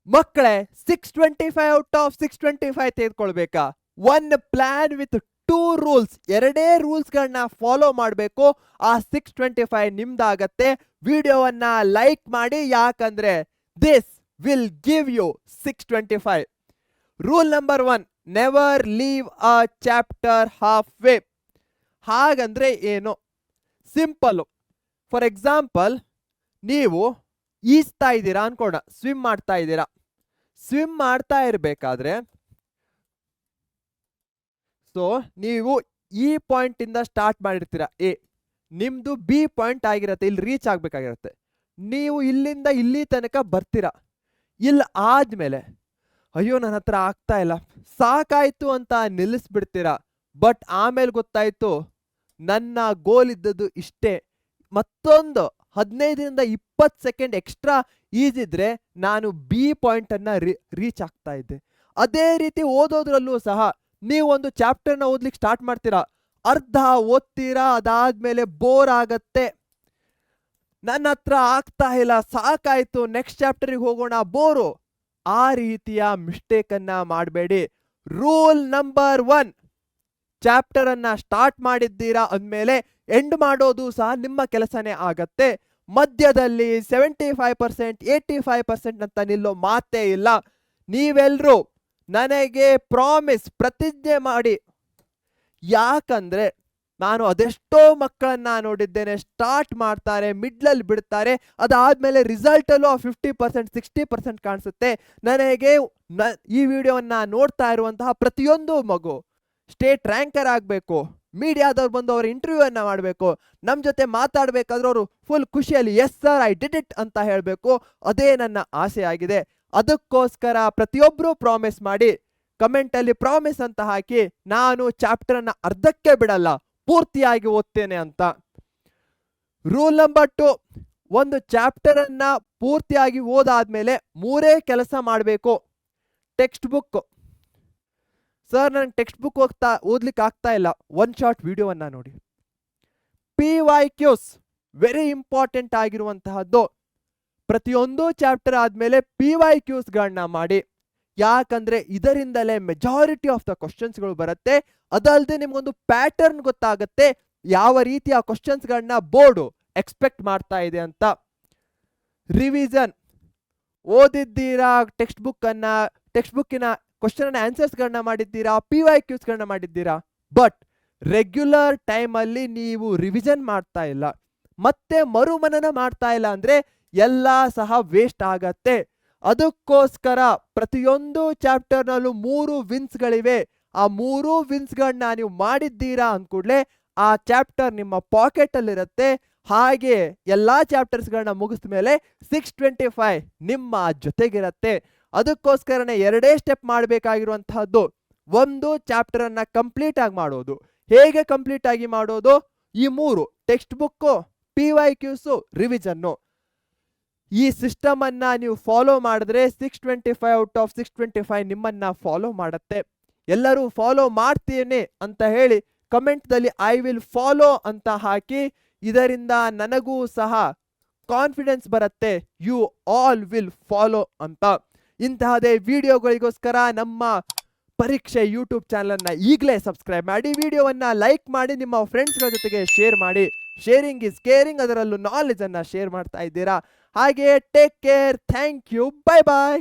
ಮಕ್ಕಳೇ 625 out of 625 ತೆಗೆದುಕೊಳ್ಬೇಕಾ? One plan with 2 rules, ಎರಡೇ ರೂಲ್ಸ್ಗಳನ್ನ ಫಾಲೋ ಮಾಡಬೇಕು. ಆ 625 ನಿಮ್ದಾಗತ್ತೆ. ವಿಡಿಯೋವನ್ನ ಲೈಕ್ ಮಾಡಿ, ಯಾಕಂದ್ರೆ this will give you 625. Rule number 1, never leave a chapter half way. ಹಾಗಂದ್ರೆ ಏನು? ಸಿಂಪಲ್. ಫಾರ್ ಎಕ್ಸಾಂಪಲ್, ನೀವು ಈಜ್ತಾ ಇದ್ದೀರಾ ಅನ್ಕೋಣ, ಸ್ವಿಮ್ ಮಾಡ್ತಾ ಇದ್ದೀರಾ. ಸ್ವಿಮ್ ಮಾಡ್ತಾ ಇರಬೇಕಾದ್ರೆ ನೀವು ಈ ಪಾಯಿಂಟ್ ಇಂದ ಸ್ಟಾರ್ಟ್ ಮಾಡಿರ್ತೀರಾ, ಎ. ನಿಮ್ದು ಬಿ ಪಾಯಿಂಟ್ ಆಗಿರತ್ತೆ, ಇಲ್ಲಿ ರೀಚ್ ಆಗ್ಬೇಕಾಗಿರತ್ತೆ. ನೀವು ಇಲ್ಲಿಂದ ಇಲ್ಲಿ ತನಕ ಬರ್ತೀರಾ. ಇಲ್ಲಿ ಆದ್ಮೇಲೆ ಅಯ್ಯೋ ನನ್ನ ಹತ್ರ ಆಗ್ತಾ ಇಲ್ಲ, ಸಾಕಾಯ್ತು ಅಂತ ನಿಲ್ಲಿಸ್ಬಿಡ್ತೀರಾ. ಬಟ್ ಆಮೇಲೆ ಗೊತ್ತಾಯ್ತು ನನ್ನ ಗೋಲ್ ಇದ್ದದ್ದು ಇಷ್ಟೇ, ಮತ್ತೊಂದು 15-20 ಸೆಕೆಂಡ್ ಎಕ್ಸ್ಟ್ರಾ ಈಜಿದ್ರೆ ನಾನು ಬಿ ಪಾಯಿಂಟ್ ಅನ್ನ ರೀಚ್ ಆಗ್ತಾ ಇದ್ದೆ. ಅದೇ ರೀತಿ ಓದೋದ್ರಲ್ಲೂ ಸಹ ನೀವು ಒಂದು ಚಾಪ್ಟರ್ನ ಓದ್ಲಿಕ್ಕೆ ಸ್ಟಾರ್ಟ್ ಮಾಡ್ತೀರಾ, ಅರ್ಧ ಓದ್ತೀರಾ, ಅದಾದ್ಮೇಲೆ ಬೋರ್ ಆಗತ್ತೆ, ನನ್ನ ಹತ್ರ ಆಗ್ತಾ ಇಲ್ಲ, ಸಾಕಾಯ್ತು, ನೆಕ್ಸ್ಟ್ ಚಾಪ್ಟರ್ಗೆ ಹೋಗೋಣ, ಬೋರು. ಆ ರೀತಿಯ ಮಿಸ್ಟೇಕ್ ಅನ್ನ ಮಾಡಬೇಡಿ. ರೂಲ್ ನಂಬರ್ 1, ಚಾಪ್ಟರ್ ಅನ್ನ ಸ್ಟಾರ್ಟ್ ಮಾಡಿದ್ದೀರಾ ಅಂದ್ಮೇಲೆ ಎಂಡ್ ಮಾಡೋದು ಸಹ ನಿಮ್ಮ ಕೆಲಸನೇ ಆಗತ್ತೆ. ಮಧ್ಯದಲ್ಲಿ 75%, 85% ಅಂತ ನಿಲ್ಲೋ ಮಾತೇ ಇಲ್ಲ. ನೀವೆಲ್ರೂ ನನಗೆ ಪ್ರಾಮಿಸ್, ಪ್ರತಿಜ್ಞೆ ಮಾಡಿ. ಯಾಕಂದ್ರೆ ನಾನು ಅದೆಷ್ಟೋ ಮಕ್ಕಳನ್ನ ನೋಡಿದ್ದೇನೆ, ಸ್ಟಾರ್ಟ್ ಮಾಡ್ತಾರೆ, ಮಿಡ್ಲಲ್ಲಿ ಬಿಡ್ತಾರೆ, ಅದಾದ್ಮೇಲೆ ರಿಸಲ್ಟ್ ಅಲ್ಲೂ 50%, 60% ಕಾಣಿಸುತ್ತೆ. ನನಗೆ ಈ ವಿಡಿಯೋವನ್ನ ನೋಡ್ತಾ ಇರುವಂತಹ ಪ್ರತಿಯೊಂದು ಮಗು ಸ್ಟೇಟ್ ರ್ಯಾಂಕರ್ ಆಗಬೇಕು, ಮೀಡಿಯಾದವ್ರು ಬಂದು ಅವ್ರ ಇಂಟರ್ವ್ಯೂ ಅನ್ನ ಮಾಡಬೇಕು, ನಮ್ಮ ಜೊತೆ ಮಾತಾಡ್ಬೇಕಾದ್ರೆ ಅವರು ಫುಲ್ ಖುಷಿಯಲ್ಲಿ yes sir I did it ಅಂತ ಹೇಳಬೇಕು. ಅದೇ ನನ್ನ ಆಸೆ ಆಗಿದೆ. ಅದಕ್ಕೋಸ್ಕರ ಪ್ರತಿಯೊಬ್ಬರು ಪ್ರಾಮಿಸ್ ಮಾಡಿ, ಕಮೆಂಟ್ ಅಲ್ಲಿ ಪ್ರಾಮಿಸ್ ಅಂತ ಹಾಕಿ, ನಾನು ಚಾಪ್ಟರ್ ಅನ್ನ ಅರ್ಧಕ್ಕೆ ಬಿಡಲ್ಲ, ಪೂರ್ತಿಯಾಗಿ ಓದ್ತೇನೆ ಅಂತ. ರೂಲ್ ನಂಬರ್ 2, ಒಂದು ಚಾಪ್ಟರ್ ಅನ್ನ ಪೂರ್ತಿಯಾಗಿ ಓದಾದ್ಮೇಲೆ 3 ಕೆಲಸ ಮಾಡಬೇಕು. ಟೆಕ್ಸ್ಟ್ ಬುಕ್, ಸರ್ ನನಗೆ ಟೆಕ್ಸ್ಟ್ ಬುಕ್ ಓದ್ಲಿಕ್ಕೆ ಆಗ್ತಾ ಇಲ್ಲ, ಒನ್ ಶಾರ್ಟ್ ವಿಡಿಯೋವನ್ನ ನೋಡಿ. PYQs ವೆರಿ ಇಂಪಾರ್ಟೆಂಟ್ ಆಗಿರುವಂತಹದ್ದು. ಪ್ರತಿಯೊಂದು ಚಾಪ್ಟರ್ ಆದ್ಮೇಲೆ PYQsಗಳನ್ನ ಮಾಡಿ. ಯಾಕಂದ್ರೆ ಇದರಿಂದಲೇ ಮೆಜಾರಿಟಿ ಆಫ್ ದ ಕ್ವಶನ್ಸ್ಗಳು ಬರುತ್ತೆ. ಅದಲ್ಲದೆ ನಿಮ್ಗೊಂದು ಪ್ಯಾಟರ್ನ್ ಗೊತ್ತಾಗತ್ತೆ, ಯಾವ ರೀತಿಯ ಕ್ವಶನ್ಸ್ಗಳನ್ನ ಬೋರ್ಡು ಎಕ್ಸ್ಪೆಕ್ಟ್ ಮಾಡ್ತಾ ಇದೆ ಅಂತ. ರಿವಿಷನ್, ಓದಿದ್ದೀರಾ ಟೆಕ್ಸ್ಟ್ ಬುಕ್ಕಿನ ಕ್ವಶನ್ ಅಂಡ್ ಆನ್ಸರ್ಸ್ಗಳನ್ನ ಮಾಡಿದ್ದೀರಾ, PYQsಗಳನ್ನ ಮಾಡಿದ್ದೀರಾ, ಬಟ್ ರೆಗ್ಯುಲರ್ ಟೈಮಲ್ಲಿ ನೀವು ರಿವಿಷನ್ ಮಾಡ್ತಾ ಇಲ್ಲ, ಮತ್ತೆ ಮರುಮನನ ಮಾಡ್ತಾ ಇಲ್ಲ ಅಂದ್ರೆ ಎಲ್ಲ ಸಹ ವೇಸ್ಟ್ ಆಗತ್ತೆ. ಅದಕ್ಕೋಸ್ಕರ ಪ್ರತಿಯೊಂದು ಚಾಪ್ಟರ್ನಲ್ಲೂ 3 ವಿನ್ಸ್ಗಳಿವೆ. ಆ 3 ವಿನ್ಸ್ಗಳನ್ನ ನೀವು ಮಾಡಿದ್ದೀರಾ ಅಂದ್ಕೂಡ್ಲೆ ಆ ಚಾಪ್ಟರ್ ನಿಮ್ಮ ಪಾಕೆಟ್ ಅಲ್ಲಿರುತ್ತೆ. ಹಾಗೆ ಎಲ್ಲಾ ಚಾಪ್ಟರ್ಸ್ಗಳನ್ನ ಮುಗಿದ ಮೇಲೆ 625 ನಿಮ್ಮ ಜೊತೆಗಿರತ್ತೆ. ಅದಕ್ಕೋಸ್ಕರನೇ 2 ಸ್ಟೆಪ್ ಮಾಡಬೇಕಾಗಿರುವಂತಹದ್ದು. ಒಂದು, ಚಾಪ್ಟರ್ ಅನ್ನ ಕಂಪ್ಲೀಟ್ ಆಗಿ ಮಾಡೋದು. ಹೇಗೆ ಕಂಪ್ಲೀಟ್ ಆಗಿ ಮಾಡೋದು? ಈ 3, ಟೆಕ್ಸ್ಟ್ ಬುಕ್, PYQs, ರಿವಿಷನ್ನು. ಈ ಸಿಸ್ಟಮ್ ಅನ್ನ ನೀವು ಫಾಲೋ ಮಾಡಿದ್ರೆ 625 ಔಟ್ ಆಫ್ 625 ನಿಮ್ಮನ್ನ ಫಾಲೋ ಮಾಡುತ್ತೆ. ಎಲ್ಲರೂ ಫಾಲೋ ಮಾಡ್ತೀನಿ ಅಂತ ಹೇಳಿ ಕಮೆಂಟ್ದಲ್ಲಿ ಐ ವಿಲ್ ಫಾಲೋ ಅಂತ ಹಾಕಿ. ಇದರಿಂದ ನನಗೂ ಸಹ ಕಾನ್ಫಿಡೆನ್ಸ್ ಬರುತ್ತೆ, ಯು ಆಲ್ ವಿಲ್ ಫಾಲೋ ಅಂತ. ಇಂತಹದೇ ವಿಡಿಯೋಗಳಿಗೋಸ್ಕರ ನಮ್ಮ ಪರೀಕ್ಷೆ ಯೂಟ್ಯೂಬ್ ಚಾನಲ್ ಅನ್ನ ಈಗಲೇ ಸಬ್ಸ್ಕ್ರೈಬ್ ಮಾಡಿ, ವಿಡಿಯೋವನ್ನ ಲೈಕ್ ಮಾಡಿ, ನಿಮ್ಮ ಫ್ರೆಂಡ್ಸ್ಗಳ ಜೊತೆಗೆ ಶೇರ್ ಮಾಡಿ. ಶೇರಿಂಗ್ ಇಸ್ ಕೇರಿಂಗ್, ಅದರಲ್ಲೂ ನಾಲೆಜ್ ಅನ್ನ ಶೇರ್ ಮಾಡ್ತಾ ಇದ್ದೀರಾ. ಹಾಗೆ take care, thank you, bye bye.